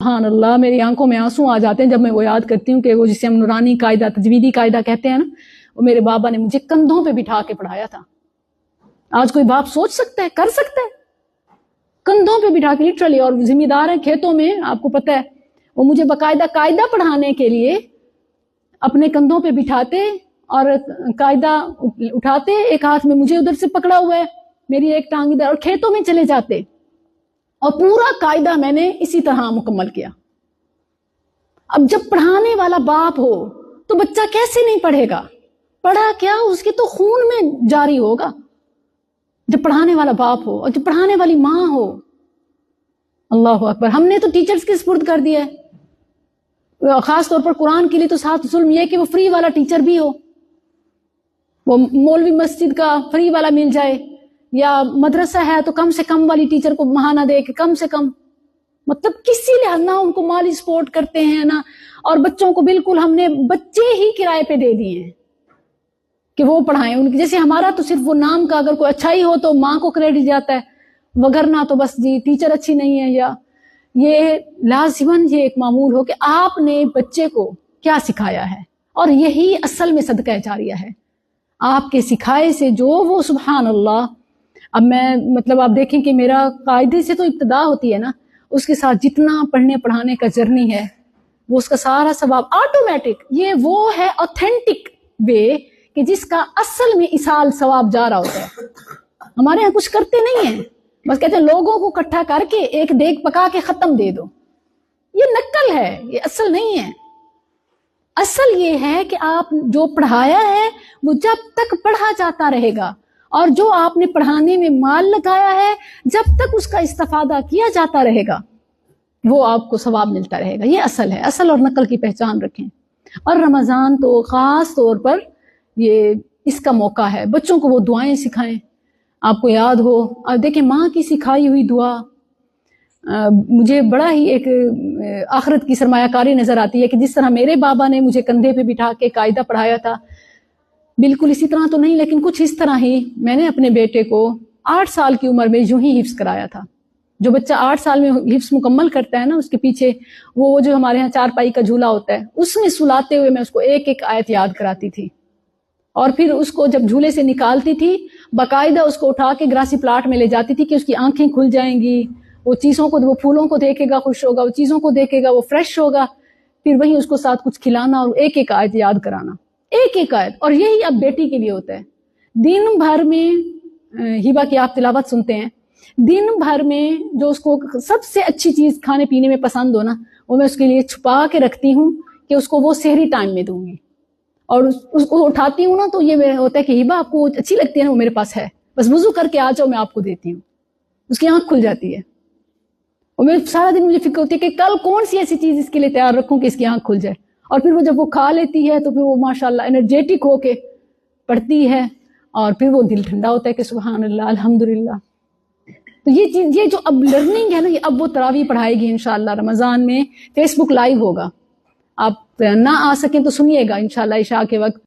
سبحان اللہ میری آنکھوں میں آنسو آ جاتے ہیں جب میں وہ یاد کرتی ہوں کہ وہ جسے ہم نورانی قاعدہ تجویدی قاعدہ کہتے ہیں نا، وہ میرے بابا نے مجھے کندھوں پہ بٹھا کے پڑھایا تھا. آج کوئی باپ سوچ سکتا ہے، کر سکتا ہے؟ کندھوں پہ بٹھا کے لٹرلی. اور ذمہ دار ہیں کھیتوں میں، آپ کو پتہ ہے، وہ مجھے باقاعدہ قاعدہ پڑھانے کے لیے اپنے کندھوں پہ بٹھاتے اور قاعدہ اٹھاتے، ایک ہاتھ میں مجھے ادھر سے پکڑا ہوا ہے، میری ایک ٹانگ ادھر، اور کھیتوں میں چلے جاتے اور پورا قاعدہ میں نے اسی طرح مکمل کیا. اب جب پڑھانے والا باپ ہو تو بچہ کیسے نہیں پڑھے گا؟ پڑھا کیا، اس کے تو خون میں جاری ہوگا جب پڑھانے والا باپ ہو اور جب پڑھانے والی ماں ہو. اللہ اکبر. ہم نے تو ٹیچرز کے سپرد کر دیا ہے، خاص طور پر قرآن کے لیے تو ساتھ ظلم یہ کہ وہ فری والا ٹیچر بھی ہو، وہ مولوی مسجد کا فری والا مل جائے، یا مدرسہ ہے تو کم سے کم والی ٹیچر کو ماہانہ دے کے کم سے کم، مطلب کسی لحاظ نہ ان کو مالی سپورٹ کرتے ہیں نا. اور بچوں کو بالکل ہم نے بچے ہی کرائے پہ دے دیے ہیں کہ وہ پڑھائیں ان کی. جیسے ہمارا تو صرف وہ نام کا اگر کوئی اچھا ہی ہو تو ماں کو کریڈٹ جاتا ہے، وگرنہ تو بس جی ٹیچر اچھی نہیں ہے. یا یہ لازماً یہ ایک معمول ہو کہ آپ نے بچے کو کیا سکھایا ہے، اور یہی اصل میں صدقہ جاریہ ہے. آپ کے سکھائے سے جو وہ سبحان اللہ. اب میں مطلب آپ دیکھیں کہ میرا قاعدے سے تو ابتدا ہوتی ہے نا، اس کے ساتھ جتنا پڑھنے پڑھانے کا جرنی ہے وہ اس کا سارا ثواب آٹومیٹک. یہ وہ ہے اوتھینٹک وے کہ جس کا اصل میں اصال ثواب جا رہا ہوتا ہے. ہمارے یہاں کچھ کرتے نہیں ہیں، بس کہتے ہیں لوگوں کو اکٹھا کر کے ایک دیگ پکا کے ختم دے دو. یہ نقل ہے، یہ اصل نہیں ہے. اصل یہ ہے کہ آپ جو پڑھایا ہے وہ جب تک پڑھا جاتا رہے گا، اور جو آپ نے پڑھانے میں مال لگایا ہے جب تک اس کا استفادہ کیا جاتا رہے گا وہ آپ کو ثواب ملتا رہے گا. یہ اصل ہے. اصل اور نقل کی پہچان رکھیں. اور رمضان تو خاص طور پر یہ اس کا موقع ہے، بچوں کو وہ دعائیں سکھائیں. آپ کو یاد ہو، آپ دیکھیں ماں کی سکھائی ہوئی دعا مجھے بڑا ہی ایک آخرت کی سرمایہ کاری نظر آتی ہے کہ جس طرح میرے بابا نے مجھے کندھے پہ بٹھا کے قاعدہ پڑھایا تھا، بالکل اسی طرح تو نہیں لیکن کچھ اس طرح ہی میں نے اپنے بیٹے کو 8 سال کی عمر میں یوں ہی حفظ کرایا تھا. جو بچہ 8 سال میں حفظ مکمل کرتا ہے نا، اس کے پیچھے وہ جو ہمارے ہاں 4 پائی کا جھولا ہوتا ہے، اس میں سلاتے ہوئے میں اس کو ایک ایک آیت یاد کراتی تھی. اور پھر اس کو جب جھولے سے نکالتی تھی باقاعدہ اس کو اٹھا کے گراسی پلاٹ میں لے جاتی تھی کہ اس کی آنکھیں کھل جائیں گی، وہ چیزوں کو، وہ پھولوں کو دیکھے گا خوش ہوگا، وہ چیزوں کو دیکھے گا وہ فریش ہوگا. پھر وہیں اس کو ساتھ کچھ کھلانا اور ایک ایک آیت یاد کرانا، ایک ایک آیت. اور یہی اب بیٹی کے لیے ہوتا ہے. دن بھر میں ہبہ کی آپ تلاوت سنتے ہیں، دن بھر میں جو اس کو سب سے اچھی چیز کھانے پینے میں پسند ہو نا، وہ میں اس کے لیے چھپا کے رکھتی ہوں کہ اس کو وہ سحری ٹائم میں دوں گی. اور اس کو اٹھاتی ہوں نا تو یہ ہوتا ہے کہ ہبہ آپ کو اچھی لگتی ہے نا، وہ میرے پاس ہے، بس وضو کر کے آ جاؤ میں آپ کو دیتی ہوں. اس کی آنکھ کھل جاتی ہے. اور میں سارا دن مجھے فکر ہوتی ہے کہ کل کون سی ایسی چیز اس کے لیے تیار رکھوں کہ اس کی آنکھ کھل جائے. اور پھر وہ جب وہ کھا لیتی ہے تو پھر وہ ماشاءاللہ انرجیٹک ہو کے پڑھتی ہے، اور پھر وہ دل ٹھنڈا ہوتا ہے کہ سبحان اللہ الحمدللہ. تو یہ چیز، یہ جو اب لرننگ ہے نا، یہ اب وہ تراویح پڑھائے گی انشاءاللہ. رمضان میں فیس بک لائیو ہوگا، آپ نہ آ سکیں تو سنیے گا انشاءاللہ عشاء کے وقت.